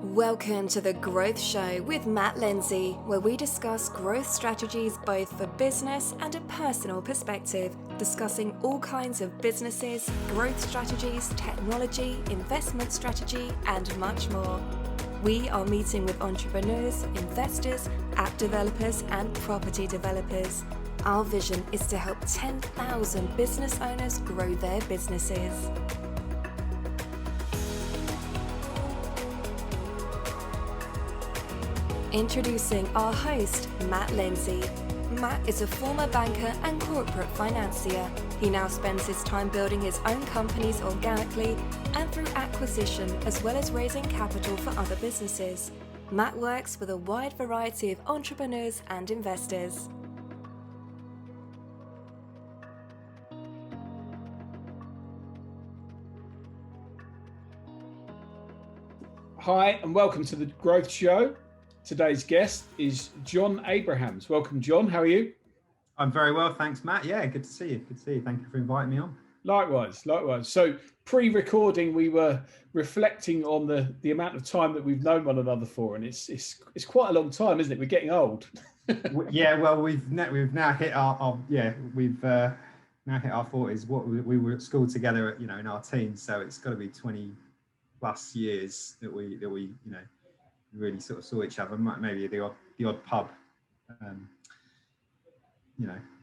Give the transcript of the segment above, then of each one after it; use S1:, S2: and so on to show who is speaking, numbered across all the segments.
S1: Welcome to The Growth Show with Matt Lindsay, where we discuss growth strategies both for business and a personal perspective, discussing all kinds of businesses, growth strategies, technology, investment strategy, and much more. We are meeting with entrepreneurs, investors, app developers, and property developers. Our vision is to help 10,000 business owners grow their businesses. Introducing our host, Matt Lindsay. Matt is a former banker and corporate financier. He now spends his time building his own companies organically and through acquisition, as well as raising capital for other businesses. Matt works with a wide variety of entrepreneurs and investors.
S2: Hi, and welcome to The Growth Show. Today's guest is John Abrahams. Welcome, John. How are you?
S3: I'm very well, thanks, Matt. Yeah, good to see you. Good to see you. Thank you for inviting me on.
S2: Likewise. So pre-recording, we were reflecting on the amount of time that we've known one another for, and it's quite a long time, isn't it? We're getting old.
S3: Yeah, well, we've now hit our we've now hit our 40s. What we were at school together, in our teens, so it's got to be 20 plus years that we really sort of saw each other. Maybe the odd pub,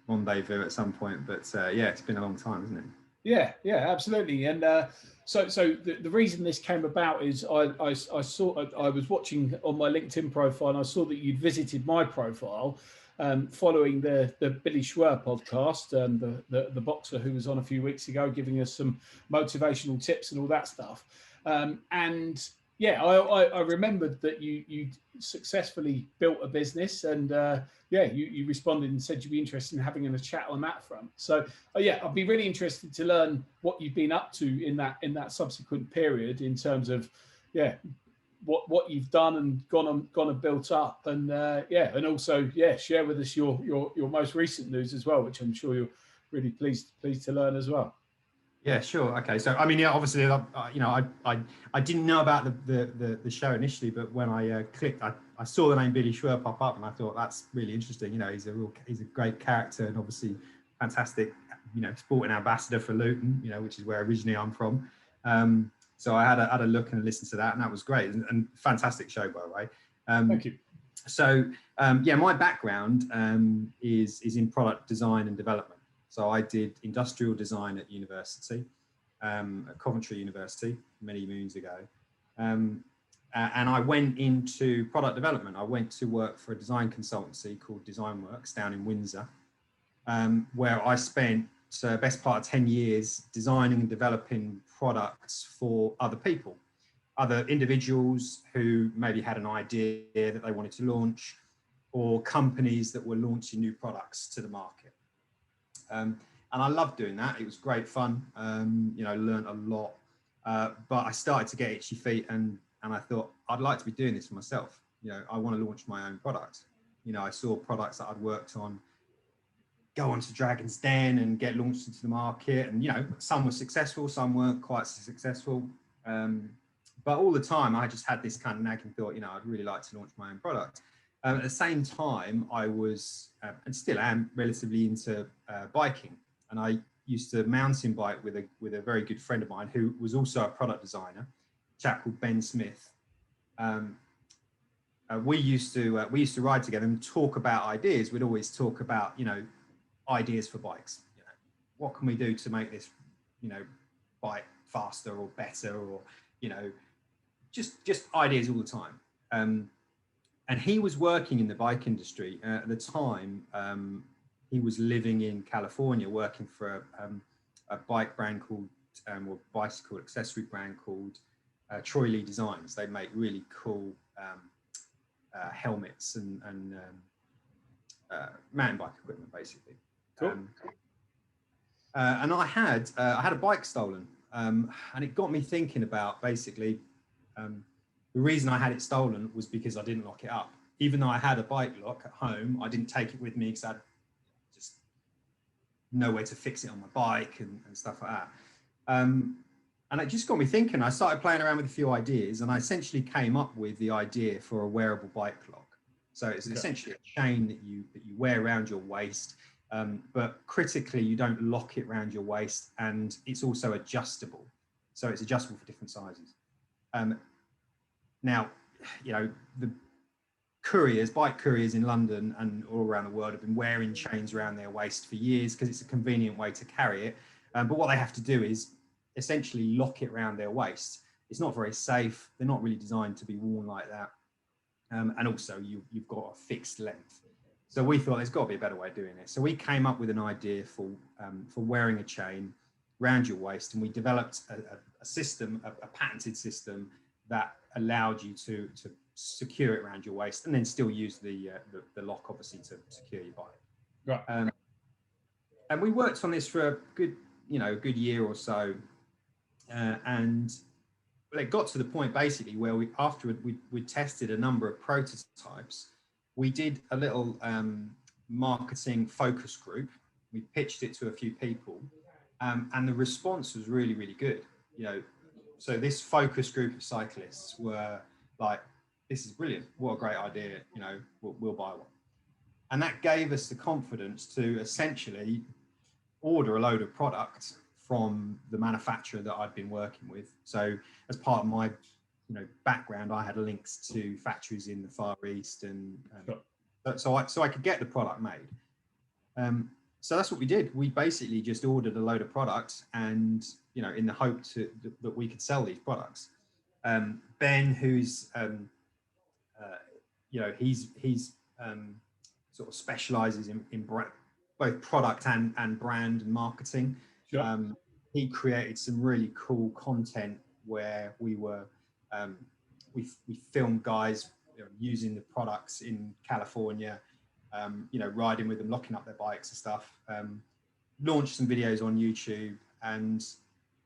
S3: rendezvous at some point. But it's been a long time, isn't it?
S2: Yeah, absolutely. And so the reason this came about is I was watching on my LinkedIn profile, and I saw that you'd visited my profile following the Billy Schwer podcast, the boxer who was on a few weeks ago, giving us some motivational tips and all that stuff. I remembered that you successfully built a business, and you responded and said you'd be interested in having a chat on that front. So I'd be really interested to learn what you've been up to in that subsequent period, in terms of what you've done and gone and built up, and also share with us your most recent news as well, which I'm sure you're really pleased to learn as well.
S3: Yeah, sure. Okay. So, obviously, I didn't know about the show initially, but when I clicked, I saw the name Billy Schwer pop up, and I thought that's really interesting. He's a great character, and obviously fantastic, sporting ambassador for Luton, which is where originally I'm from. So I had a look and listen to that, and that was great, and fantastic show, by the way.
S2: Thank you.
S3: So, my background is in product design and development. So I did industrial design at university, at Coventry University, many moons ago. And I went into product development. I went to work for a design consultancy called Designworks down in Windsor, where I spent the best part of 10 years designing and developing products for other people, other individuals who maybe had an idea that they wanted to launch, or companies that were launching new products to the market. And I loved doing that. It was great fun. Learned a lot. But I started to get itchy feet, and I thought I'd like to be doing this for myself. I want to launch my own product. I saw products that I'd worked on go onto Dragon's Den and get launched into the market, and some were successful, some weren't quite so successful. But all the time, I just had this kind of nagging thought. I'd really like to launch my own product. At the same time, I was, and still am, relatively into biking. And I used to mountain bike with a very good friend of mine who was also a product designer, a chap called Ben Smith. We used to ride together and talk about ideas. We'd always talk about, ideas for bikes. What can we do to make this, bike faster or better, or, just ideas all the time. And he was working in the bike industry at the time. He was living in California, working for a bike brand called, or bicycle accessory brand called Troy Lee Designs. They make really cool helmets and mountain bike equipment, basically.
S2: Cool.
S3: And I had a bike stolen, and it got me thinking about basically. The reason I had it stolen was because I didn't lock it up. Even though I had a bike lock at home, I didn't take it with me because I had just nowhere to fix it on my bike and stuff like that. And it just got me thinking. I started playing around with a few ideas, and I essentially came up with the idea for a wearable bike lock. So it's essentially a chain that you wear around your waist, but critically you don't lock it around your waist, and it's also adjustable. So it's adjustable for different sizes. Now, the bike couriers in London and all around the world have been wearing chains around their waist for years because it's a convenient way to carry it. But what they have to do is essentially lock it around their waist. It's not very safe. They're not really designed to be worn like that. And also you've got a fixed length. So we thought there's got to be a better way of doing this. So we came up with an idea for wearing a chain around your waist, and we developed a system, a patented system that allowed you to secure it around your waist and then still use the lock, obviously, to secure your bike.
S2: Right.
S3: And we worked on this for a good year or so, and it got to the point basically where after we tested a number of prototypes, we did a little marketing focus group. We pitched it to a few people, and the response was really, really good. So this focus group of cyclists were like, "This is brilliant! What a great idea! We'll buy one." And that gave us the confidence to essentially order a load of product from the manufacturer that I'd been working with. So as part of my background, I had links to factories in the Far East, and so I could get the product made. So that's what we did. We basically just ordered a load of products, and in the hope that we could sell these products. Ben, who's he's sort of specializes in both product and brand and marketing. Sure. He created some really cool content where we filmed guys using the products in California, riding with them, locking up their bikes and stuff. Launched some videos on YouTube, and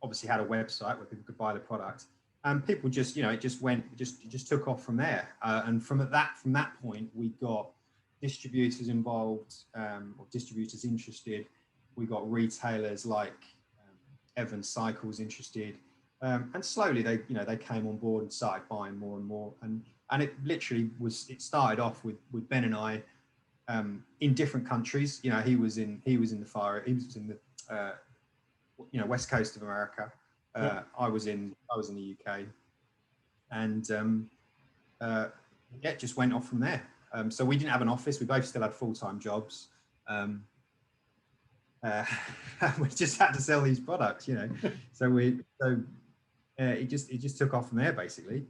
S3: obviously had a website where people could buy the product. And people just took off from there. And from that point, we got distributors involved, or distributors interested. We got retailers like Evans Cycles interested, and slowly they came on board and started buying more and more. And it literally it started off with Ben and I in different countries. He was in the west coast of America. I was in the UK, and it just went off from there. So we didn't have an office. We both still had full-time jobs. We just had to sell these products, So it just took off from there, basically.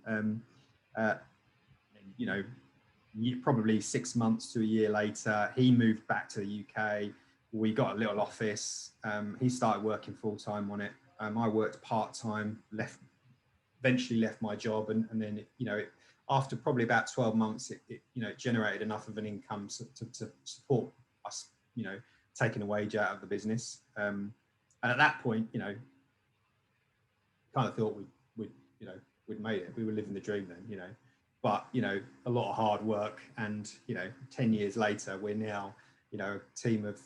S3: Probably 6 months to a year later, he moved back to the UK. We got a little office. He started working full-time on it. I worked part-time. Eventually left my job, and then after probably about 12 months, it generated enough of an income to support us, taking a wage out of the business. And at that point, kind of thought we'd made it. We were living the dream then, But a lot of hard work, and 10 years later, we're now a team of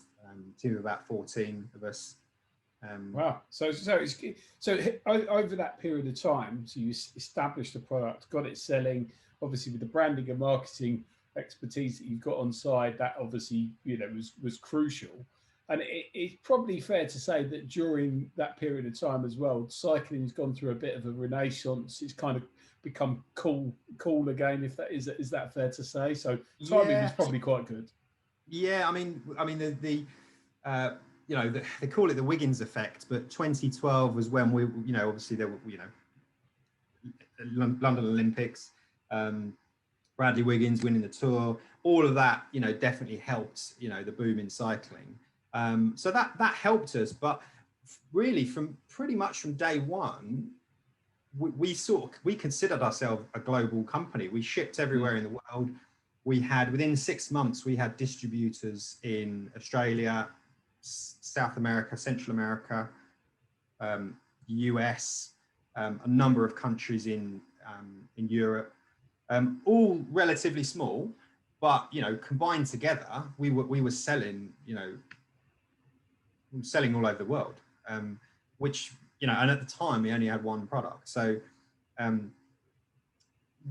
S3: about 14 of us.
S2: Wow. So over that period of time, so you established the product, got it selling, obviously with the branding and marketing expertise that you've got on side, that obviously was crucial. And it's probably fair to say that during that period of time as well, cycling has gone through a bit of a renaissance. It's kind of become cool again. If that is that fair to say? So timing was probably quite good.
S3: Yeah, I mean they call it the Wiggins effect, but 2012 was when we, obviously there were, London Olympics, Bradley Wiggins winning the Tour, all of that, definitely helped, the boom in cycling. So that helped us, but really pretty much from day one, we considered ourselves a global company. We shipped everywhere in the world. Within 6 months, we had distributors in Australia, South America, Central America, US, a number of countries in Europe, all relatively small, but combined together, we were selling, selling all over the world, which you know, and at the time we only had one product. So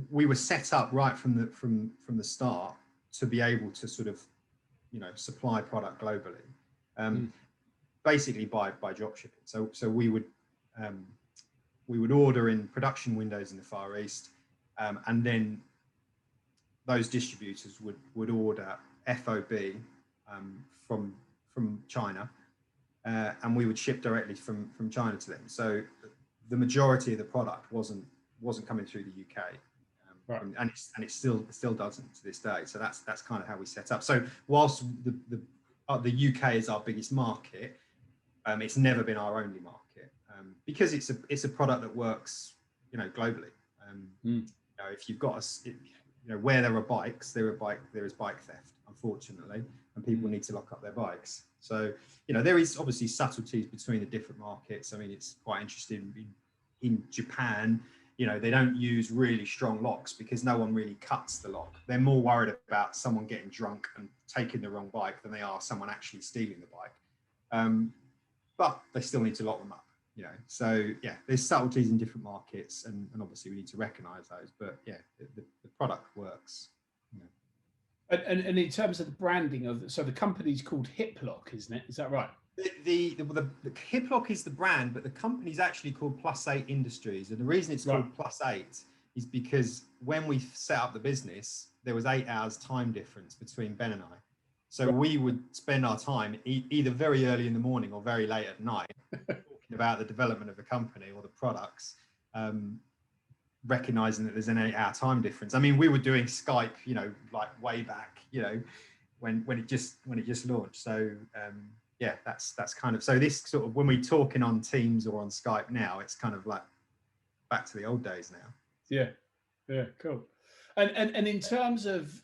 S3: we were set up right from the start to be able to sort of, you know, supply product globally, basically by drop shipping. So we would order in production windows in the Far East, and then those distributors would order FOB from China, and we would ship directly from China to them. So the majority of the product wasn't coming through the UK,
S2: right.
S3: and it still doesn't to this day. So that's kind of how we set up. So whilst the UK is our biggest market, it's never been our only market, because it's a product that works, you know, globally. You know, if you've got you know, where there are bikes, there is bike theft, unfortunately, and people need to lock up their bikes. So, you know, there is obviously subtleties between the different markets. I mean, it's quite interesting. In Japan, you know, they don't use really strong locks because no one really cuts the lock. They're more worried about someone getting drunk and taking the wrong bike than they are someone actually stealing the bike. But they still need to lock them up, you know. So yeah, there's subtleties in different markets, and obviously we need to recognise those. But yeah, the product works. You know.
S2: And in terms of the branding so the company's called Hiplok, isn't it? Is that right?
S3: The Hiplok is the brand, but the company's actually called +8 Industries, and the reason it's called +8 is because when we set up the business, there was 8 hours time difference between Ben and I. So we would spend our time either very early in the morning or very late at night talking about the development of the company or the products, recognizing that there's an 8-hour time difference. I mean, we were doing Skype, you know, like way back, you know, when it just launched. So yeah, that's kind of, so this sort of, when we're talking on Teams or on Skype now, it's kind of like back to the old days now.
S2: Yeah, cool. And in terms of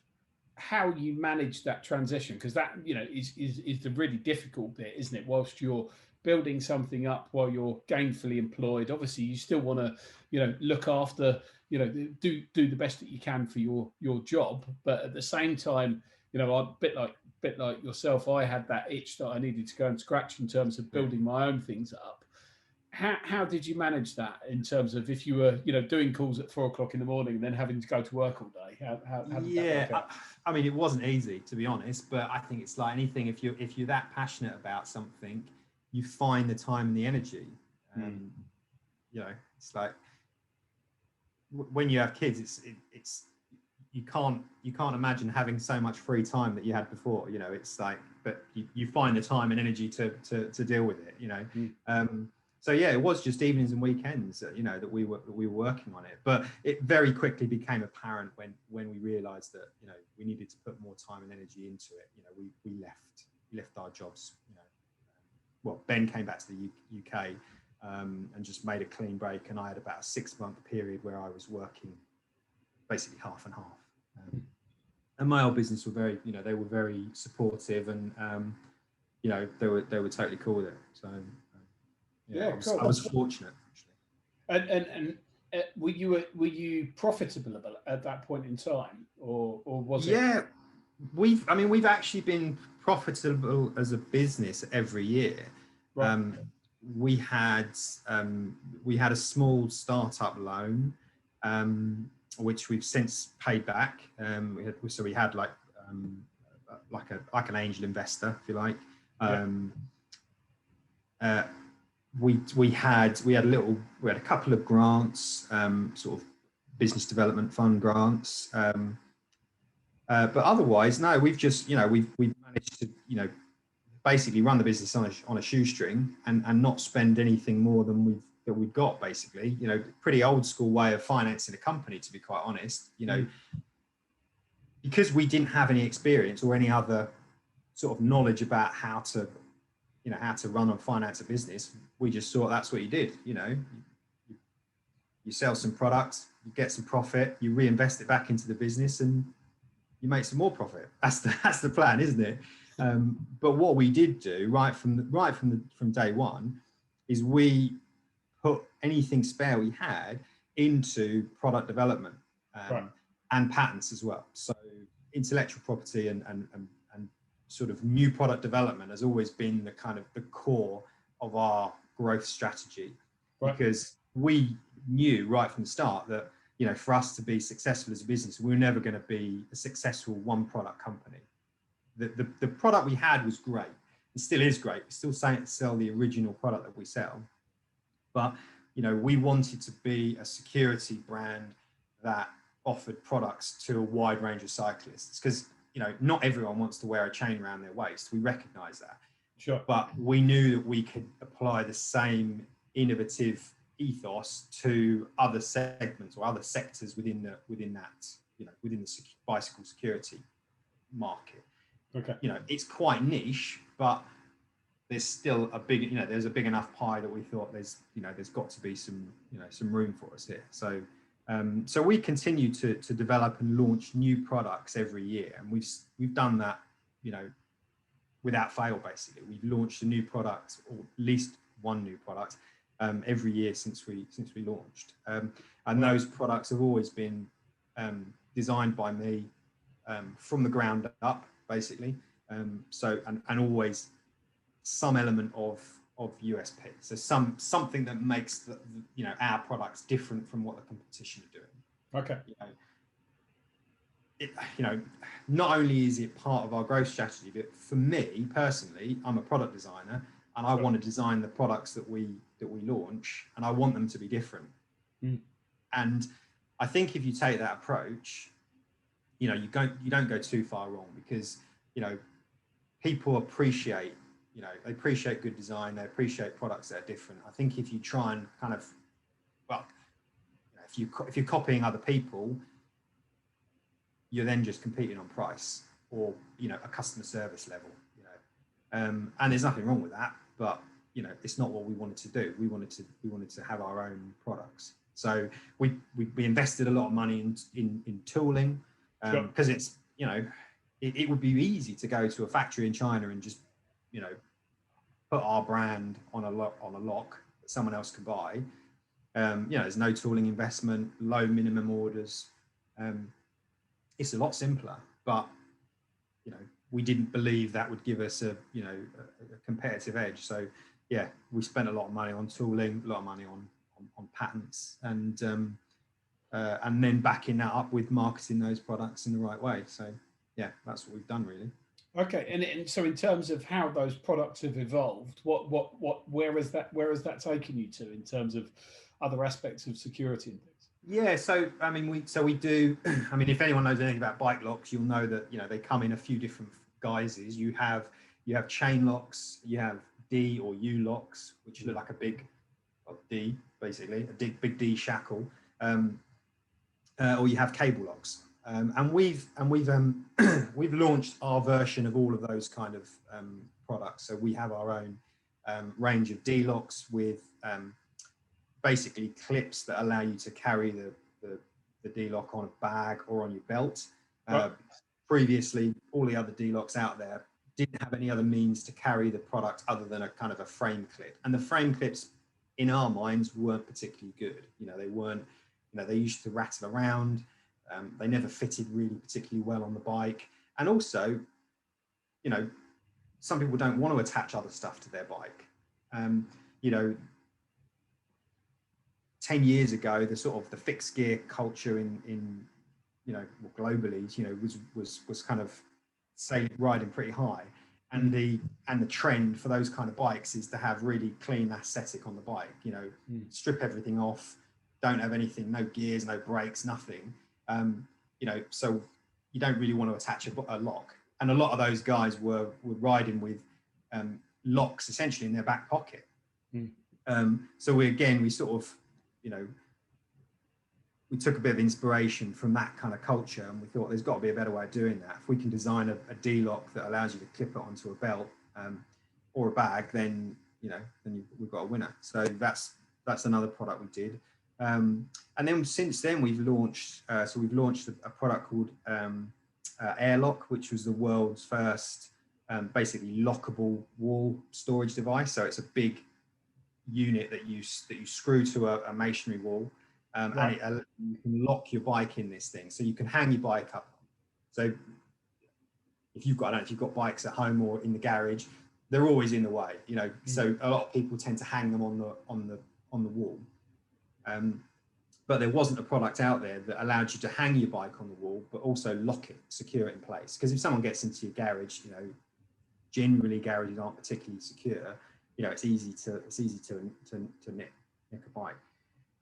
S2: how you manage that transition, because that, you know, is the really difficult bit, isn't it? Whilst you're building something up while you're gainfully employed, obviously you still want to, you know, look after, you know, do the best that you can for your job, but at the same time, you know, a bit like yourself, I had that itch that I needed to go and scratch in terms of building my own things up. How did you manage that in terms of, if you were, you know, doing calls at 4 o'clock in the morning and then having to go to work all day? How did that work out?
S3: I mean, it wasn't easy, to be honest, but I think it's like anything. If you're that passionate about something, you find the time and the energy. You know, it's like when you have kids, it's you can't imagine having so much free time that you had before. You know, it's like, but you find the time and energy to deal with it. You know. So yeah, it was just evenings and weekends, you know, that we were working on it. But it very quickly became apparent when we realised that, you know, we needed to put more time and energy into it. You know, we left our jobs. You know, well, Ben came back to the UK and just made a clean break, and I had about a 6-month period where I was working basically half and half. And my old business were very, you know, they were very supportive, and you know, they were totally cool with it. So. Yeah, cool. I was fortunate, actually.
S2: And were you profitable at that point in time, or was it?
S3: Yeah, we've actually been profitable as a business every year. Right. We had a small startup loan, which we've since paid back. We had like an angel investor, if you like. We had a couple of grants, sort of business development fund grants, but otherwise, no. We've just, you know, we've managed to, you know, basically run the business on a shoestring and not spend anything more than we've got. Basically, you know, pretty old school way of financing a company, to be quite honest. You know, because we didn't have any experience or any other sort of knowledge about how to run and finance a business. We just thought that's what you did. You know, you sell some products, you get some profit, you reinvest it back into the business, and you make some more profit. That's the plan, isn't it? But what we did do right from day one is we put anything spare we had into product development and patents as well. So intellectual property and sort of new product development has always been the kind of the core of our growth strategy.
S2: Right.
S3: because we knew right from the start that, you know, for us to be successful as a business, we were never going to be a successful one product company. The product we had was great. It still is great. We still sell the original product that we sell. But, you know, we wanted to be a security brand that offered products to a wide range of cyclists, because, you know, not everyone wants to wear a chain around their waist. We recognize that.
S2: Sure.
S3: But we knew that we could apply the same innovative ethos to other segments or other sectors within that, you know, within the bicycle security market.
S2: Okay.
S3: You know, it's quite niche, but there's still a big, you know, there's a big enough pie that we thought there's got to be some, you know, some room for us here. So, so we continue to develop and launch new products every year, and we've done that, you know, without fail. Basically, we've launched a new product, or at least one new product, every year since we launched, and those products have always been designed by me from the ground up, basically. So and always some element of USP. So something that makes the, you know, our products different from what the competition are doing.
S2: Okay.
S3: You know, not only is it part of our growth strategy, but for me personally, I'm a product designer, and I want to design the products that we launch, and I want them to be different. And I think if you take that approach, you know, you don't go too far wrong, because, you know, people appreciate, you know, they appreciate good design, they appreciate products that are different. I think if you try and kind of, well, you know, if you're copying other people, you're then just competing on price or, you know, a customer service level, you know, and there's nothing wrong with that, but, you know, it's not what we wanted to do. We wanted to have our own products. So we invested a lot of money in tooling, because it's, you know, it would be easy to go to a factory in China and just, you know, put our brand on a lock that someone else could buy. You know, there's no tooling investment, low minimum orders. It's a lot simpler, but, you know, we didn't believe that would give us a competitive edge. So yeah, we spent a lot of money on tooling, a lot of money on patents, and then backing that up with marketing those products in the right way. So yeah, that's what we've done really.
S2: Okay, and so in terms of how those products have evolved, where has that taken you to in terms of other aspects of security and things?
S3: Yeah, so I mean, we do. I mean, if anyone knows anything about bike locks, you'll know that, you know, they come in a few different guises. You have chain locks, you have D or U locks, which look like a big D, basically a big D shackle, or you have cable locks. And we've launched our version of all of those kind of products. So we have our own range of D locks with basically clips that allow you to carry the D lock on a bag or on your belt.
S2: Right.
S3: Previously, all the other D locks out there didn't have any other means to carry the product other than a kind of a frame clip, and the frame clips in our minds weren't particularly good. You know, they weren't, you know, they used to rattle around. They never fitted really particularly well on the bike. And also, you know, some people don't want to attach other stuff to their bike. You know, 10 years ago, the sort of the fixed gear culture in you know, globally, you know, was kind of riding pretty high. And the trend for those kind of bikes is to have really clean aesthetic on the bike, you know, strip everything off, don't have anything, no gears, no brakes, nothing. You know, so you don't really want to attach a lock. And a lot of those guys were riding with locks essentially in their back pocket. So we sort of, you know, we took a bit of inspiration from that kind of culture, and we thought there's got to be a better way of doing that. If we can design a D lock that allows you to clip it onto a belt or a bag, then, you know, we've got a winner. So that's another product we did. And then since then we've launched a product called Airlock, which was the world's first basically lockable wall storage device. So it's a big unit that you screw to a masonry wall, right. And you can lock your bike in this thing, so you can hang your bike up. So if you've got bikes at home or in the garage, they're always in the way, you know. So a lot of people tend to hang them on on the wall. But there wasn't a product out there that allowed you to hang your bike on the wall, but also lock it, secure it in place. Because if someone gets into your garage, generally garages aren't particularly secure. It's easy to nick a bike,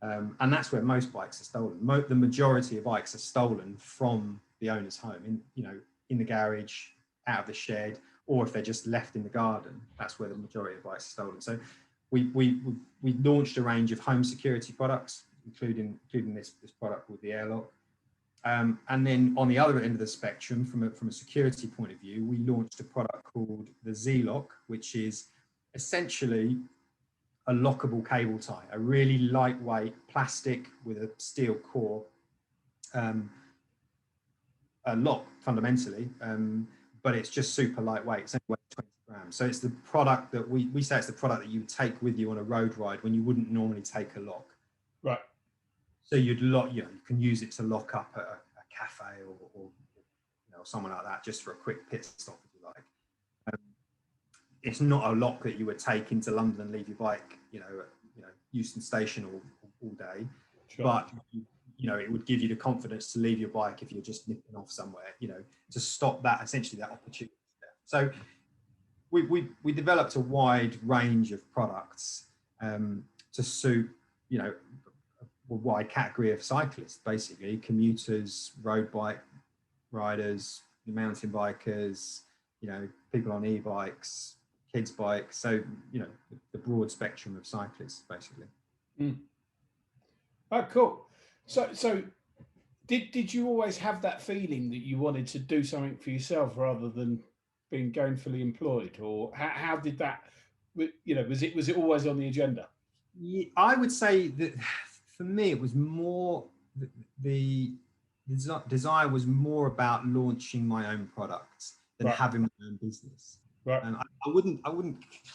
S3: and that's where most bikes are stolen. The majority of bikes are stolen from the owner's home, in the garage, out of the shed, or if they're just left in the garden. That's where the majority of bikes are stolen. So we launched a range of home security products, including this product called the Airlock. And then on the other end of the spectrum, from a security point of view, we launched a product called the Z-Lock, which is essentially a lockable cable tie, a really lightweight plastic with a steel core, a lock fundamentally, but it's just super lightweight. It's only weighs 20 grams. So it's the product that we say it's the product that you would take with you on a road ride when you wouldn't normally take a lock.
S2: Right.
S3: So you'd lock, you can use it to lock up at a cafe or someone like that, just for a quick pit stop if you like. It's not a lock that you would take into London and leave your bike, at Euston Station all day. Sure. But it would give you the confidence to leave your bike if you're just nipping off somewhere, to stop that, essentially that opportunity there. So we developed a wide range of products to suit, a wide category of cyclists, basically commuters, road bike riders, mountain bikers, people on e-bikes, kids bikes. So, the broad spectrum of cyclists, basically.
S2: Mm. Oh, cool. So did you always have that feeling that you wanted to do something for yourself rather than being gainfully employed, or how did that, was it always on the agenda?
S3: Yeah, I would say that for me, it was more the desire was more about launching my own products than having my own business.
S2: Right.
S3: And I wouldn't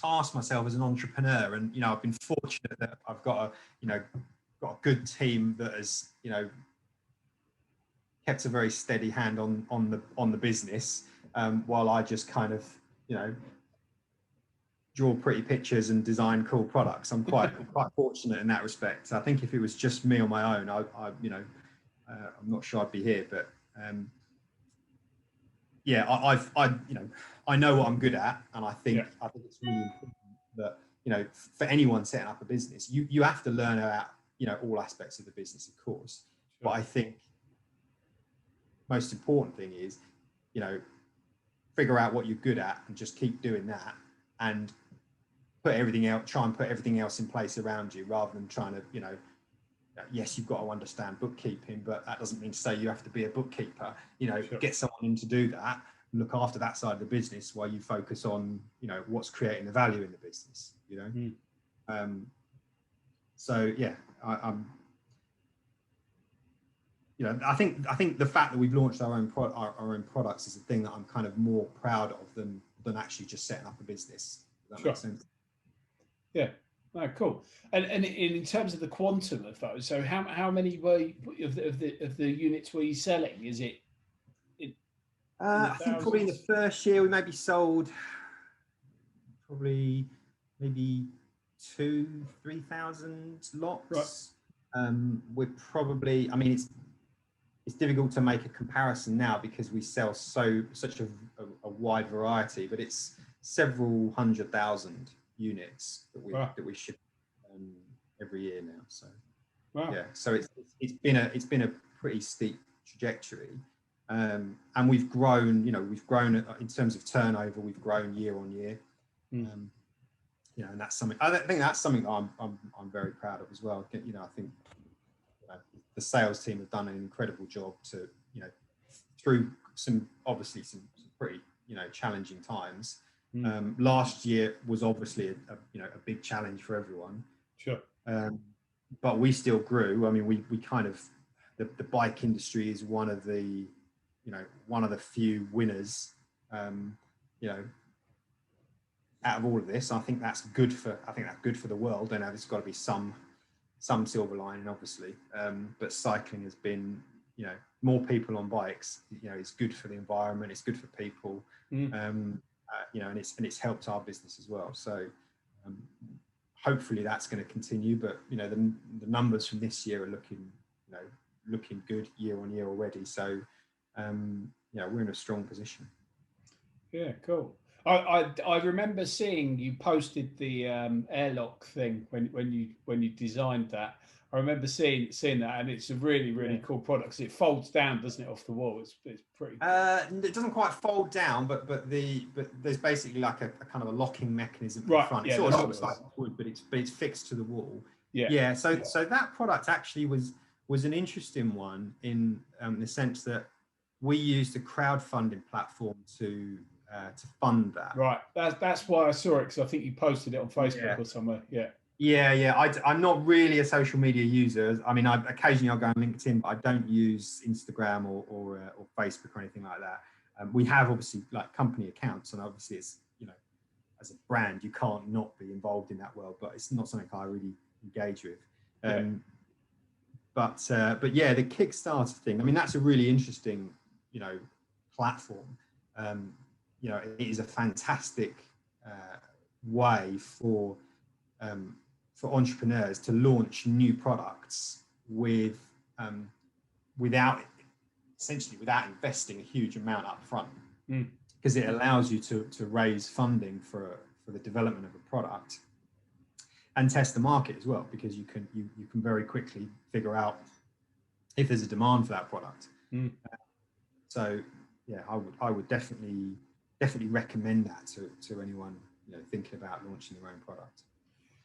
S3: class myself as an entrepreneur. And I've been fortunate that I've got a good team that has kept a very steady hand on the business, while I just kind of draw pretty pictures and design cool products. I'm quite fortunate in that respect. I think if it was just me on my own, I'm not sure I'd be here. But I know what I'm good at, and I think it's really important that for anyone setting up a business, you have to learn about all aspects of the business, of course. Sure. But I think most important thing is figure out what you're good at and just keep doing that, and try and put everything else in place around you, rather than trying to yes, you've got to understand bookkeeping, but that doesn't mean to say you have to be a bookkeeper. Sure. Get someone in to do that, look after that side of the business while you focus on what's creating the value in the business. So yeah, I think the fact that we've launched our own products is the thing that I'm kind of more proud of than actually just setting up a business. Does that make sense?
S2: Yeah. Oh, cool. And in terms of the quantum of those, so how many of the units were you selling? Is it?
S3: I think probably in the first year we maybe sold maybe 2,000-3,000 lots. Right. We're probably, it's difficult to make a comparison now because we sell such a wide variety, but it's several 100,000 units that we ship every year now. So yeah, so it's been a pretty steep trajectory, and we've grown. We've grown in terms of turnover. We've grown year on year, and that's something. I think that's something that I'm very proud of as well. I think the sales team have done an incredible job to through some pretty challenging times. Last year was obviously a big challenge for everyone.
S2: Sure.
S3: But we still grew. We kind of the bike industry is one of the few winners. Out of all of this, I think that's good for the world. I know there's got to be some silver lining, obviously. But cycling has been, more people on bikes. It's good for the environment. It's good for people. And it's helped our business as well. So hopefully that's going to continue. But the numbers from this year are looking good year on year already. So we're in a strong position.
S2: Yeah, cool. I remember seeing you posted the Airlock thing when you designed that. I remember seeing that, and it's a really cool product because it folds down, doesn't it, off the wall? It's pretty.
S3: It doesn't quite fold down, but there's basically like a kind of a locking mechanism in front. It sort of looks like wood, but it's fixed to the wall. Yeah. So that product actually was an interesting one in the sense that we used a crowdfunding platform to fund that.
S2: Right. That's why I saw it, because I think you posted it on Facebook or somewhere.
S3: I'm not really a social media user. I mean, occasionally I'll go on LinkedIn, but I don't use Instagram or Facebook or anything like that. We have obviously like company accounts, and obviously it's, as a brand, you can't not be involved in that world, but it's not something I really engage with. But yeah, the Kickstarter thing, I mean, that's a really interesting, platform. It is a fantastic way for entrepreneurs to launch new products without investing a huge amount up front, because it allows you to raise funding for the development of a product and test the market as well, because you can very quickly figure out if there's a demand for that product. So yeah, I would definitely recommend that to anyone thinking about launching their own product.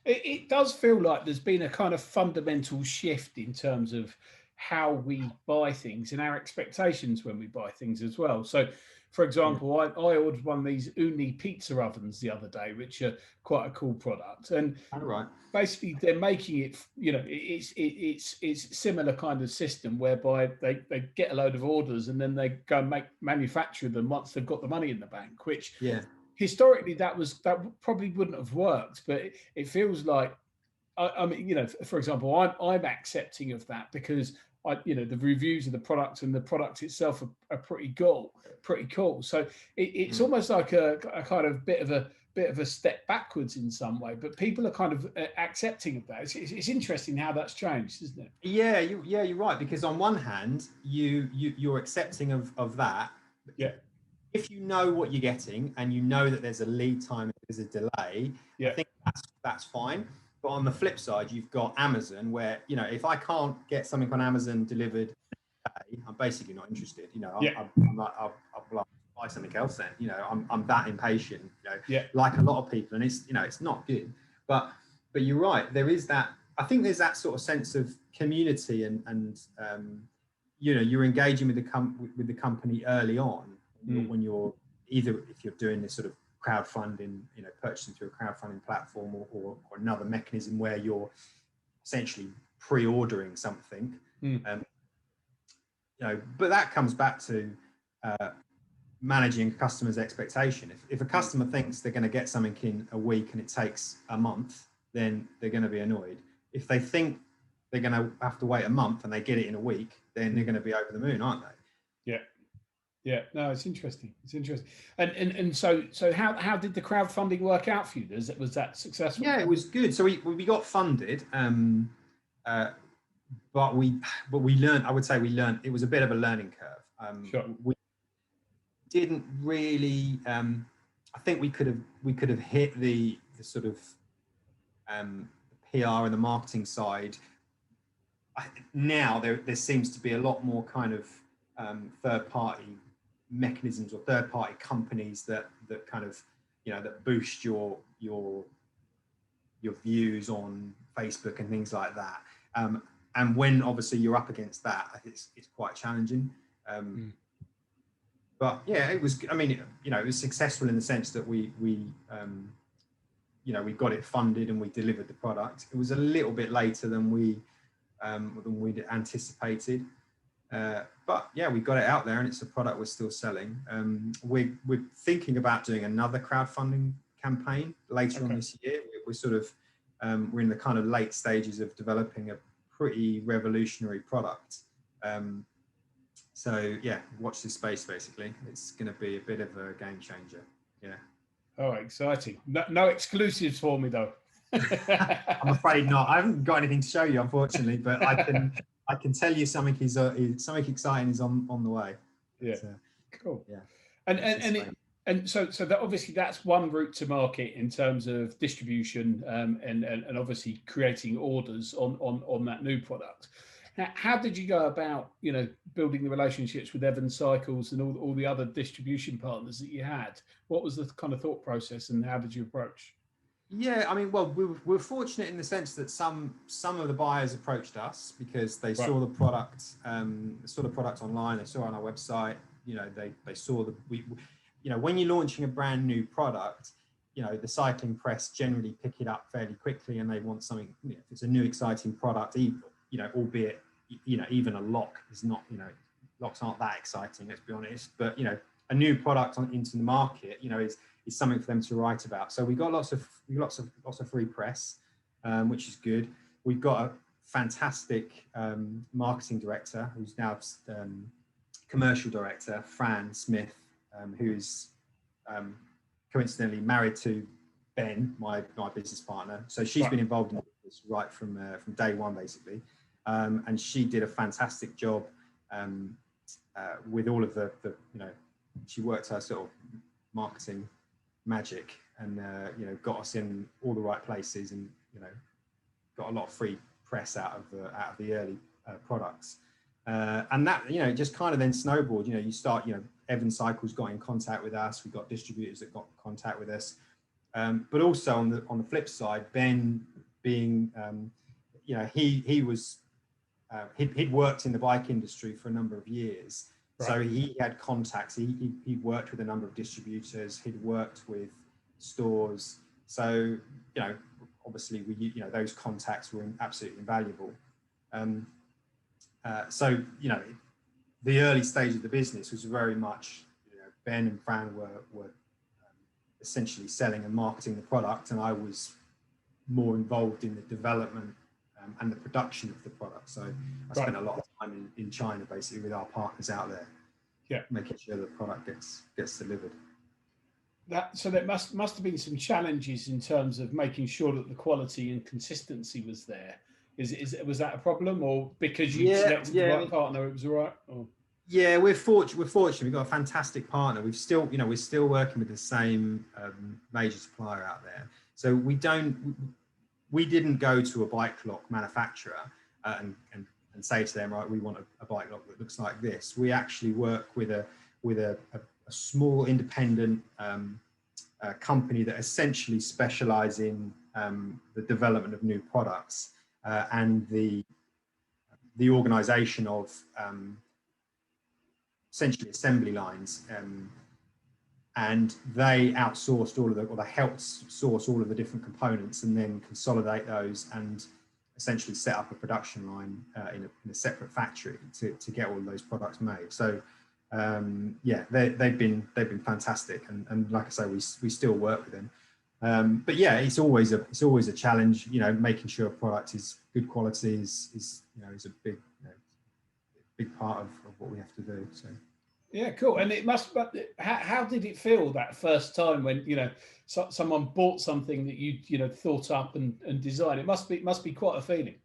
S2: It does feel like there's been a kind of fundamental shift in terms of how we buy things and our expectations when we buy things as well. So, for example, I ordered one of these Uni pizza ovens the other day, which are quite a cool product. And basically, they're making it, it's similar kind of system whereby they get a load of orders and then they go and manufacture them once they've got the money in the bank, which historically that probably wouldn't have worked. But it feels like, I mean, for example, I'm accepting of that because the reviews of the product and the product itself are pretty cool. So it's almost like a kind of bit of a step backwards in some way, but people are kind of accepting of that. It's interesting how that's changed, isn't it?
S3: Yeah, you're right, because on one hand, you're accepting of that.
S2: Yeah.
S3: If you know what you're getting and you know that there's a lead time, there's a delay, I think that's fine. But on the flip side, you've got Amazon, where if I can't get something on Amazon delivered today, I'm basically not interested. I'm like, I'll buy something else then. I'm that impatient. Like a lot of people, and it's not good. But you're right. There is that. I think there's that sort of sense of community, and you're engaging with the company early on when you're either, if you're doing this sort of crowdfunding, purchasing through a crowdfunding platform or another mechanism where you're essentially pre-ordering something. But that comes back to managing a customer's expectation. If a customer thinks they're going to get something in a week and it takes a month, then they're going to be annoyed. If they think they're going to have to wait a month and they get it in a week, then they're going to be over the moon, aren't they?
S2: Yeah, no, it's interesting. And so how did the crowdfunding work out for you? Was that successful?
S3: Yeah, it was good. So we got funded, but we learned. I would say we learned. It was a bit of a learning curve. We didn't really. I think we could have hit the sort of PR and the marketing side. Now there seems to be a lot more kind of third party mechanisms or third party companies that kind of that boost your views on Facebook and things like that, and when obviously you're up against that, it's quite challenging. But yeah, it was, I mean, it was successful in the sense that we got it funded and we delivered the product. It was a little bit later than we'd anticipated. But yeah, we got it out there and it's a product we're still selling. We're thinking about doing another crowdfunding campaign later on this year. We're sort of, we're in the kind of late stages of developing a pretty revolutionary product. So yeah, watch this space basically. It's going to be a bit of a game changer. Yeah.
S2: Oh, exciting. No exclusives for me though.
S3: I'm afraid not. I haven't got anything to show you, unfortunately, but I can tell you something something exciting is on the way.
S2: Yeah,
S3: But,
S2: cool.
S3: Yeah,
S2: And so that obviously that's one route to market in terms of distribution, and obviously creating orders on that new product. How did you go about, building the relationships with Evans Cycles and all the other distribution partners that you had? What was the kind of thought process, and how did you approach?
S3: Yeah, I mean, well, we were fortunate in the sense that some of the buyers approached us because they saw the product, online. They saw it on our website. They saw when you're launching a brand new product, the cycling press generally pick it up fairly quickly, and they want something. If it's a new exciting product, albeit even a lock is not. Locks aren't that exciting. Let's be honest. But a new product into the market, is something for them to write about. So we got lots of free press, which is good. We've got a fantastic marketing director who's now commercial director, Fran Smith, who's coincidentally married to Ben, my business partner. So she's been involved in this right from day one, basically, and she did a fantastic job with all of the she worked her sort of marketing magic and got us in all the right places, and got a lot of free press out of the early products, and that just kind of then snowballed. You start, Evans Cycles got in contact with us. We got distributors that got in contact with us, but also on the flip side, Ben being he was he'd worked in the bike industry for a number of years. So he had contacts. He worked with a number of distributors. He'd worked with stores. So obviously those contacts were absolutely invaluable. So the early stage of the business was very much Ben and Fran were essentially selling and marketing the product, and I was more involved in the development and the production of the product. So I spent a lot of time in China, basically, with our partners out there, making sure the product gets delivered.
S2: So there must have been some challenges in terms of making sure that the quality and consistency was there. Was that a problem, or because you selected the right partner, it was all right? Or? Yeah,
S3: we're fortunate. We've got a fantastic partner. We're still working with the same major supplier out there. So we didn't go to a bike lock manufacturer and say to them, right, we want a bike lock that looks like this. We actually work with a small independent company that essentially specialize in the development of new products and the organization of essentially assembly lines. And they outsourced they helped source all of the different components and then consolidate those and essentially set up a production line in a separate factory to get all of those products made. So they've been fantastic, and like I say, we still work with them. But yeah, it's always a challenge. Making sure a product is good quality is a big part of what we have to do. So.
S2: Yeah, cool. And it must. But how did it feel that first time when someone bought something that you thought up and designed? It must be quite a feeling.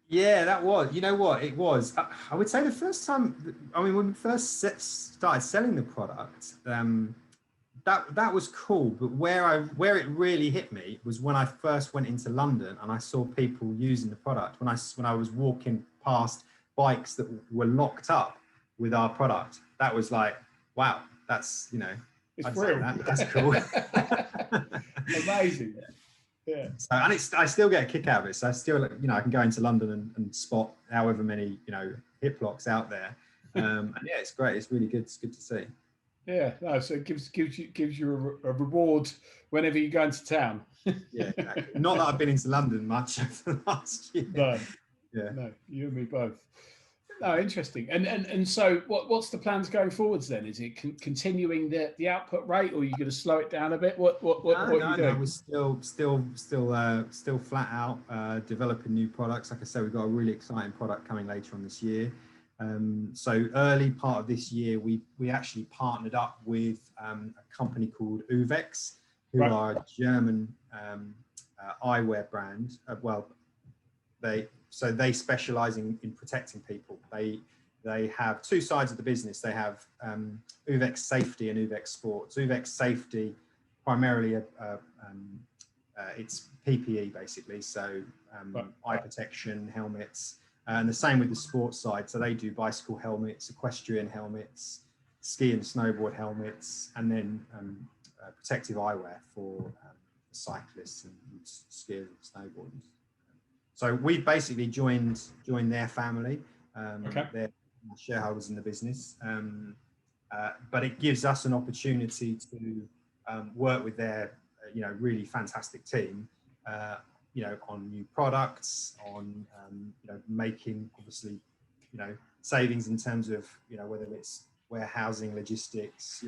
S3: Yeah, that was. You know what? It was. I would say the first time. I mean, when we first started selling the product, that was cool. But where it really hit me was when I first went into London and I saw people using the product. When I was walking past bikes that were locked up with our product, that was like, wow, that's
S2: it's real.
S3: That's cool.
S2: Amazing. Yeah.
S3: So, and I still get a kick out of it. So I still, I can go into London and spot however many, Hiplocks out there. And yeah, it's great. It's really good. It's good to see.
S2: Yeah. No, so it gives you a reward whenever you go into town.
S3: Yeah, exactly. Not that I've been into London much over the last year.
S2: No.
S3: Yeah.
S2: No, you and me both. Oh, interesting. And so what's the plans going forwards then? Is it continuing the output rate, or are you going to slow it down a bit? What are you doing?
S3: No, we're still flat out developing new products. Like I said, we've got a really exciting product coming later on this year. So early part of this year, we actually partnered up with a company called Uvex, who are a German eyewear brand. They specialize in protecting people. They have two sides of the business. They have Uvex Safety and Uvex Sports. Uvex Safety, primarily, it's PPE basically, so eye protection, helmets, and the same with the sports side. So they do bicycle helmets, equestrian helmets, ski and snowboard helmets, and then protective eyewear for cyclists and skiers and snowboarders. So we've basically joined their family. They're shareholders in the business, but it gives us an opportunity to work with their really fantastic team, on new products, on making obviously savings in terms of whether it's warehousing, logistics,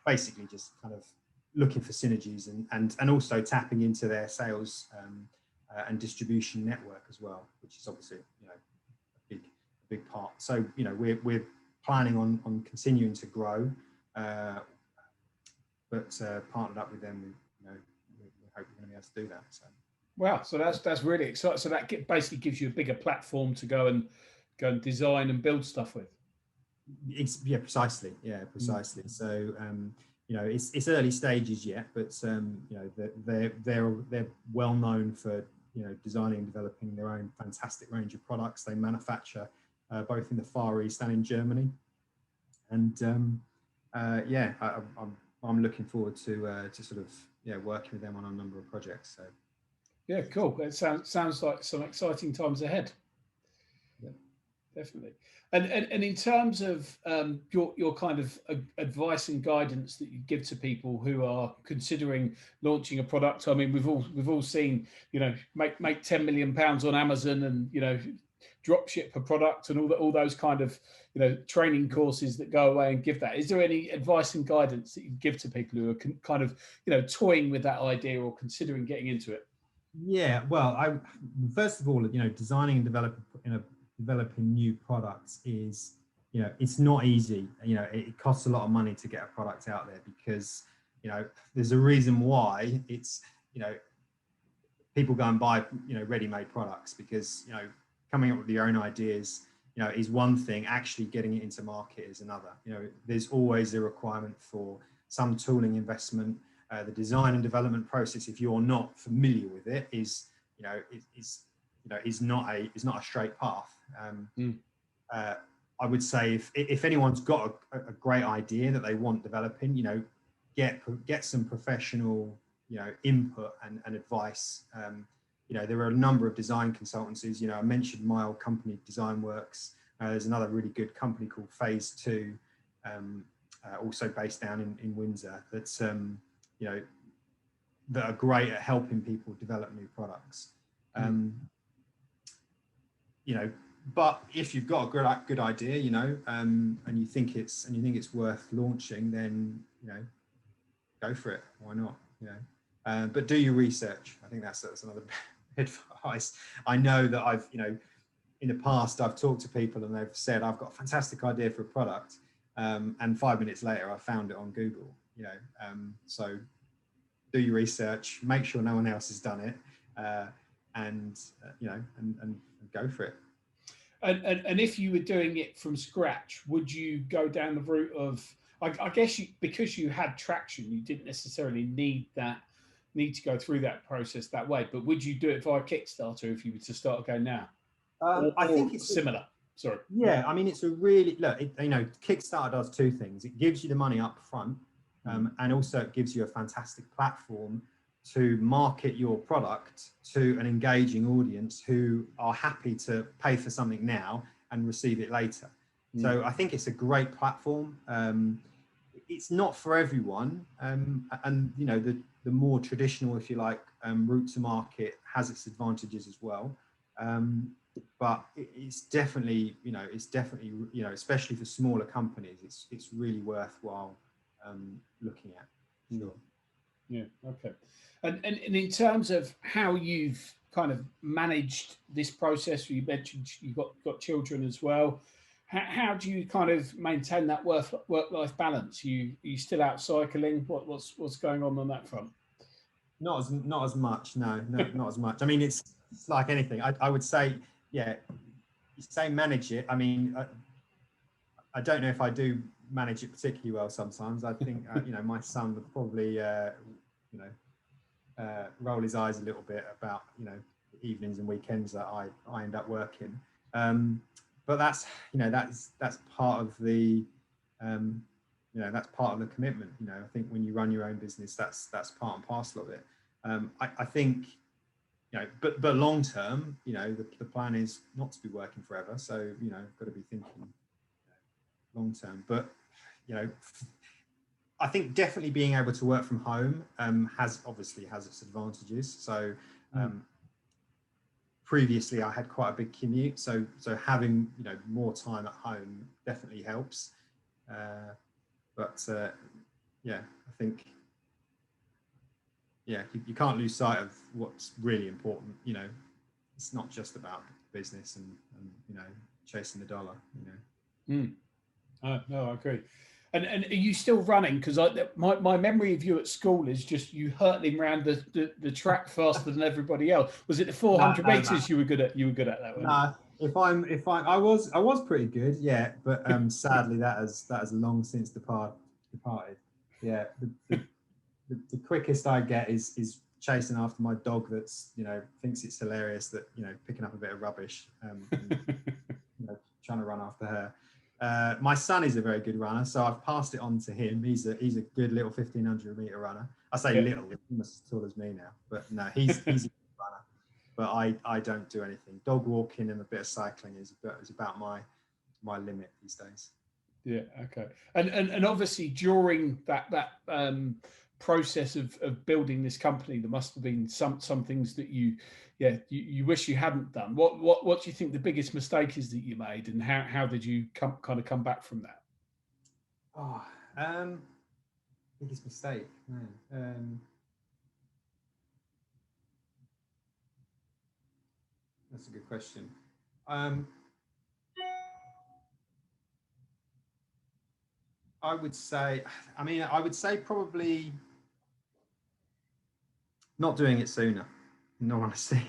S3: basically just kind of looking for synergies and also tapping into their sales and distribution network as well, which is obviously a big part. So we're planning on continuing to grow, but partnered up with them. We hope we're going to be able to do that. So.
S2: Wow, so that's really exciting. So that basically gives you a bigger platform to go and design and build stuff with.
S3: Precisely. So it's early stages yet, but they're well known for designing and developing their own fantastic range of products. They manufacture both in the Far East and in Germany, and I'm looking forward to sort of working with them on a number of projects. So
S2: yeah, cool. It sounds like some exciting times ahead.
S3: Yeah,
S2: definitely. And in terms of your kind of advice and guidance that you give to people who are considering launching a product. I mean, we've all seen make £10 million on Amazon and drop ship a product and all those kind of training courses that go away and give that. Is there any advice and guidance that you give to people who are kind of toying with that idea or considering getting into it?
S3: Yeah, well, first of all, designing and developing new products is, it's not easy. It costs a lot of money to get a product out there because, there's a reason why it's, people go and buy, ready-made products because, coming up with your own ideas, is one thing, actually getting it into market is another. There's always a requirement for some tooling investment. The design and development process, if you're not familiar with it, is not a straight path. I would say if anyone's got a great idea that they want developing, get some professional input and advice. There are a number of design consultancies. I mentioned my old company, Design Works. There's another really good company called Phase 2, also based down in Windsor. That's that are great at helping people develop new products. But if you've got a good idea, and you think it's worth launching, then go for it. Why not? But do your research. I think that's another advice. I know that I've in the past I've talked to people and they've said I've got a fantastic idea for a product, and 5 minutes later I found it on Google. So do your research, make sure no one else has done it, and go for it.
S2: And if you were doing it from scratch, would you go down the route of, I guess because you had traction, you didn't necessarily need to go through that process that way, but would you do it via Kickstarter if you were to start again now?
S3: I think it's
S2: similar. Sorry.
S3: Yeah, I mean, it's a really, Kickstarter does two things. It gives you the money up front, and also it gives you a fantastic platform to market your product to an engaging audience who are happy to pay for something now and receive it later. So I think it's a great platform. It's not for everyone, and the more traditional, if you like, route to market has its advantages as well. But it's definitely, especially for smaller companies, it's really worthwhile looking at. Sure.
S2: Yeah. Okay. And in terms of how you've kind of managed this process, you mentioned you've got children as well. How do you kind of maintain that work-life balance? You still out cycling? What's going on that front?
S3: Not as much. No, not as much. I mean, it's like anything. I would say, yeah, you say manage it. I mean, I don't know if I do manage it particularly well sometimes. I think, my son would probably, roll his eyes a little bit about, the evenings and weekends that I end up working. But that's part of the, that's part of the commitment. I think when you run your own business, that's part and parcel of it. I think, but long term, the plan is not to be working forever. So, got to be thinking long term. But, I think definitely being able to work from home has its advantages. So previously I had quite a big commute, so having more time at home definitely helps. But I think you can't lose sight of what's really important. It's not just about business and chasing the dollar.
S2: No, I agree. And are you still running? Because my memory of you at school is just you hurtling around the track faster than everybody else. Was it the 400 meters you were good at? You were good at that one.
S3: No, I was pretty good, yeah. But sadly, that has long since departed. Yeah, the quickest I get is chasing after my dog that's thinks it's hilarious that picking up a bit of rubbish, trying to run after her. My son is a very good runner, so I've passed it on to him. He's a good little 1500 meter runner. I say little, he's almost as tall as me now, but no, he's a good runner. But I don't do anything. Dog walking and a bit of cycling is about my limit these days.
S2: Yeah. Okay. And obviously during that process of building this company, there must have been some things that you wish you hadn't done. What do you think the biggest mistake is that you made, and how did you come back from that?
S3: Biggest mistake, man. That's a good question. I would say probably not doing it sooner. No honesty.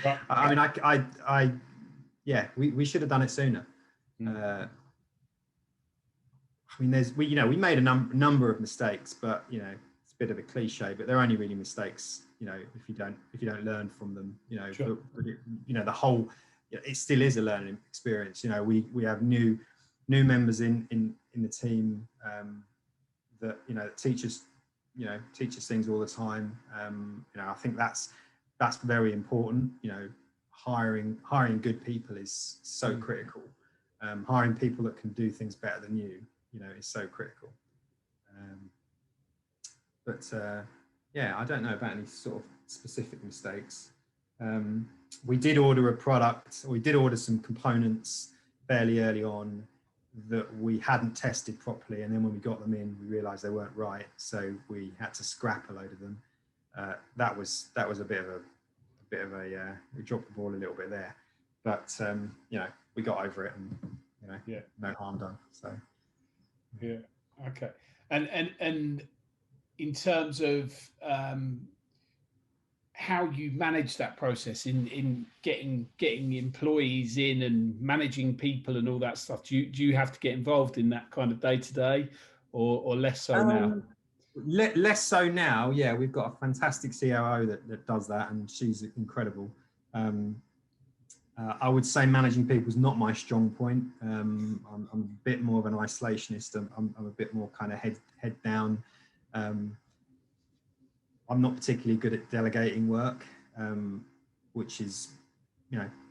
S2: Right.
S3: I mean, we should have done it sooner. I mean, we made a number of mistakes, but it's a bit of a cliche, but they're only really mistakes, if you don't learn from them,
S2: Sure.
S3: but the whole, it still is a learning experience. We have new members in the team that teach us things all the time. I think that's very important. Hiring good people is so critical. Hiring people that can do things better than you, is so critical. I don't know about any sort of specific mistakes. We did order a product, or we did order some components fairly early on that we hadn't tested properly, and then when we got them in, we realized they weren't right, so we had to scrap a load of them. That was a bit of a we dropped the ball a little bit there, but we got over it, and no harm done. So
S2: okay. And in terms of how you manage that process in getting employees in and managing people and all that stuff, do you have to get involved in that kind of day to day, or less so now?
S3: Less so now. Yeah, we've got a fantastic COO that does that, and she's incredible. I would say managing people is not my strong point. I'm a bit more of an isolationist. I'm a bit more kind of head down. I'm not particularly good at delegating work, which is,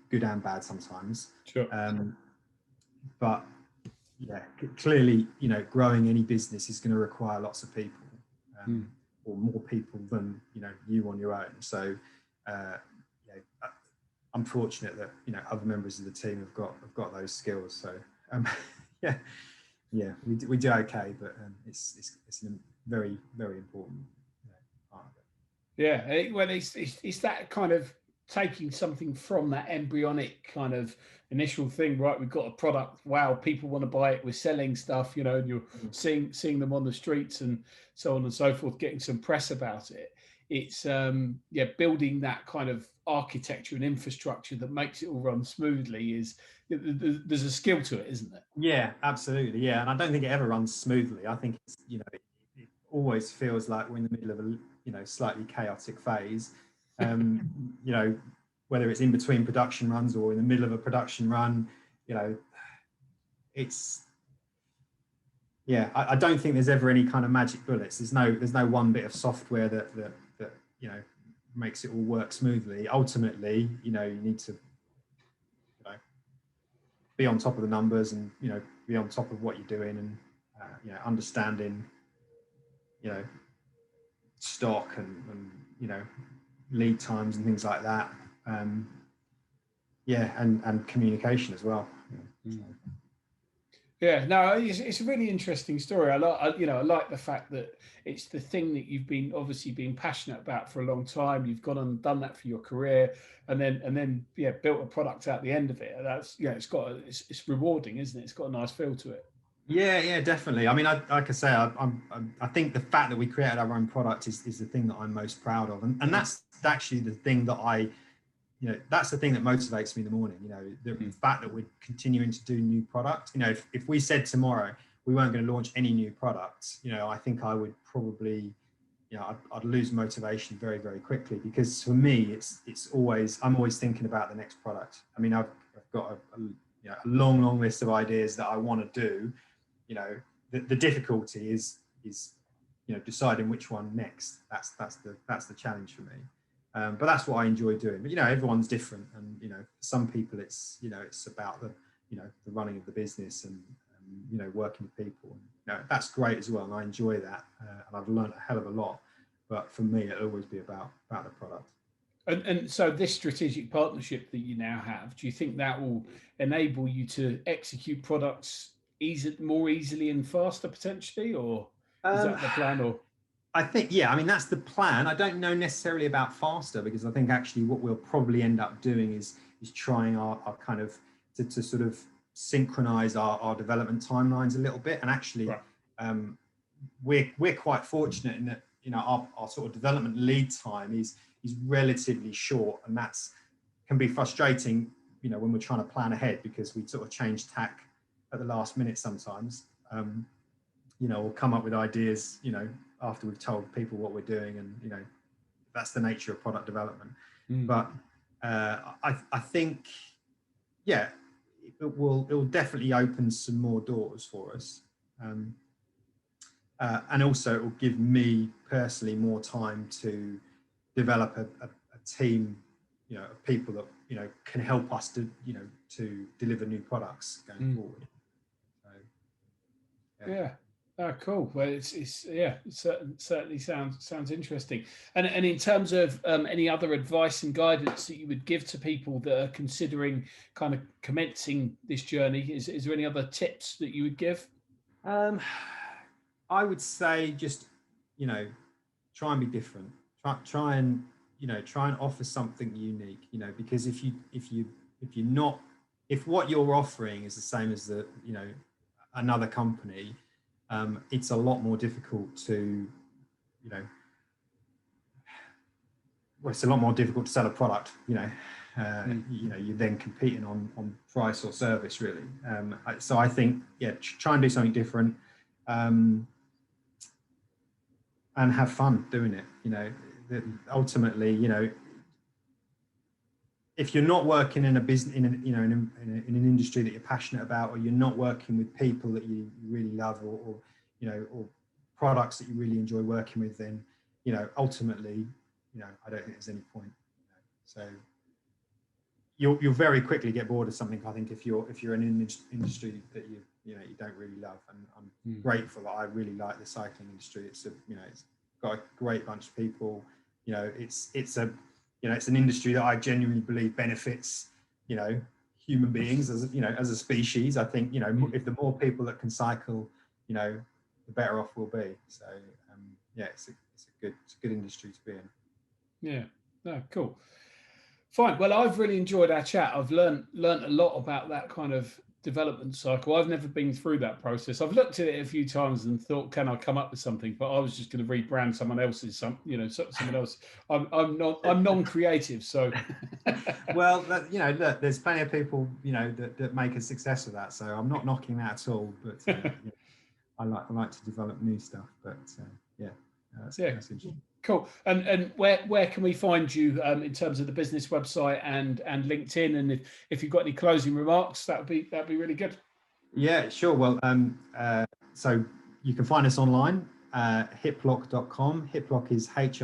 S3: good and bad sometimes.
S2: Sure.
S3: But clearly, growing any business is going to require lots of people, or more people than you on your own. So, I'm fortunate that other members of the team have got those skills. So, we do okay, but it's a very, very important.
S2: Yeah, well, it's that kind of taking something from that embryonic kind of initial thing, right? We've got a product. Wow, people want to buy it. We're selling stuff, and you're seeing them on the streets and so on and so forth, getting some press about it. it's building that kind of architecture and infrastructure that makes it all run smoothly is there's a skill to it, isn't there?
S3: Yeah, absolutely. Yeah, and I don't think it ever runs smoothly. I think it's, it always feels like we're in the middle of a slightly chaotic phase. Whether it's in between production runs or in the middle of a production run, it's I don't think there's ever any kind of magic bullets. There's no one bit of software that makes it all work smoothly. Ultimately, you need to be on top of the numbers and be on top of what you're doing and understanding stock and lead times and things like that. And communication as well.
S2: Yeah, no, it's a really interesting story. I like the fact that it's the thing that you've been obviously been passionate about for a long time. You've gone and done that for your career, and then built a product out the end of it. That's it's rewarding, isn't it? It's got a nice feel to it.
S3: Yeah, definitely. I mean, like I say, I think the fact that we created our own product is the thing that I'm most proud of, and that's actually the thing that that's the thing that motivates me in the morning. The fact that we're continuing to do new products. If we said tomorrow we weren't going to launch any new products, I think I would probably, I'd lose motivation very, very quickly, because for me, I'm always thinking about the next product. I mean, I've got a long list of ideas that I want to do. The difficulty is deciding which one next. That's the challenge for me. But that's what I enjoy doing. But everyone's different, and some people it's about the the running of the business and working with people. That's great as well, and I enjoy that, and I've learned a hell of a lot. But for me, it'll always be about the product.
S2: And so this strategic partnership that you now have, do you think that will enable you to execute products more easily and faster potentially, or is that the plan? Or
S3: I think, I mean, that's the plan. I don't know necessarily about faster, because I think actually what we'll probably end up doing is trying our kind of to sort of synchronize our development timelines a little bit. And actually, right. We're quite fortunate in that our sort of development lead time is relatively short, and that's can be frustrating when we're trying to plan ahead, because we sort of change tack at the last minute sometimes. We'll come up with ideas after we've told people what we're doing, and that's the nature of product development. But I think it will definitely open some more doors for us, and also it will give me personally more time to develop a team of people that can help us to to deliver new products going forward. So,
S2: yeah. Oh, cool. Well, it certainly sounds interesting. And in terms of any other advice and guidance that you would give to people that are considering kind of commencing this journey, is there any other tips that you would give?
S3: I would say just try and be different. Try and offer something unique. Because if what you're offering is the same as another company, it's a lot more difficult to, it's a lot more difficult to sell a product. You're then competing on price or service, really. So I think, try and do something different, and have fun doing it. Ultimately, if you're not working in a business, in an industry that you're passionate about, or you're not working with people that you really love, or products that you really enjoy working with, then ultimately, I don't think there's any point. So you'll very quickly get bored of something, I think, if you're in an industry that you don't really love. And I'm grateful that I really like the cycling industry. It's got a great bunch of people. It's an industry that I genuinely believe benefits, human beings as a species. I think, if the more people that can cycle, the better off we'll be. So, it's a good industry to be in.
S2: Yeah. No, cool. Fine. Well, I've really enjoyed our chat. I've learned a lot about that kind of development cycle. I've never been through that process. I've looked at it a few times and thought, can I come up with something? But I was just going to rebrand someone else's, someone else. I'm non-creative, so.
S3: Well, look, there's plenty of people, that make a success of that. So I'm not knocking that at all. But I like to develop new stuff. But that's interesting.
S2: Cool. And where can we find you in terms of the business website and LinkedIn? And if you've got any closing remarks, that'd be really good.
S3: Yeah, sure. Well, so you can find us online, hiplok.com. Hiplok is hiplok.com.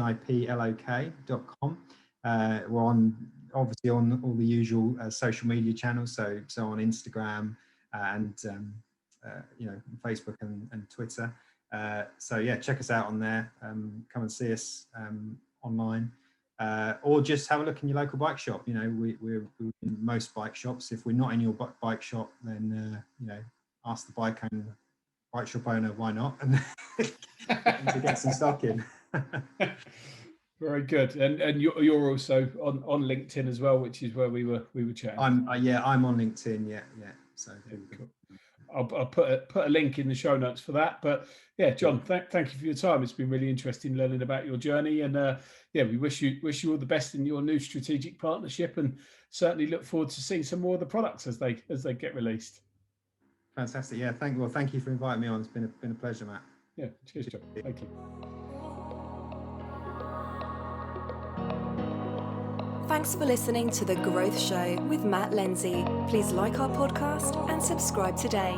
S3: We're obviously on all the usual social media channels, so on Instagram and Facebook and Twitter. Check us out on there. Come and see us online, or just have a look in your local bike shop. We're in most bike shops. If we're not in your bike shop, then ask the bike shop owner why not, and to get some stock in.
S2: Very good. And you're also on LinkedIn as well, which is where we were chatting.
S3: I'm on LinkedIn. Yeah. So
S2: cool. I'll put a link in the show notes for that. But yeah, John, thank you for your time. It's been really interesting learning about your journey, and we wish you all the best in your new strategic partnership, and certainly look forward to seeing some more of the products as they get released.
S3: Fantastic. Yeah. Thank you for inviting me on. It's been a pleasure, Matt.
S2: Yeah. Cheers, John. Thank you.
S1: Thanks for listening to The Growth Show with Matt Lindsay. Please like our podcast and subscribe today.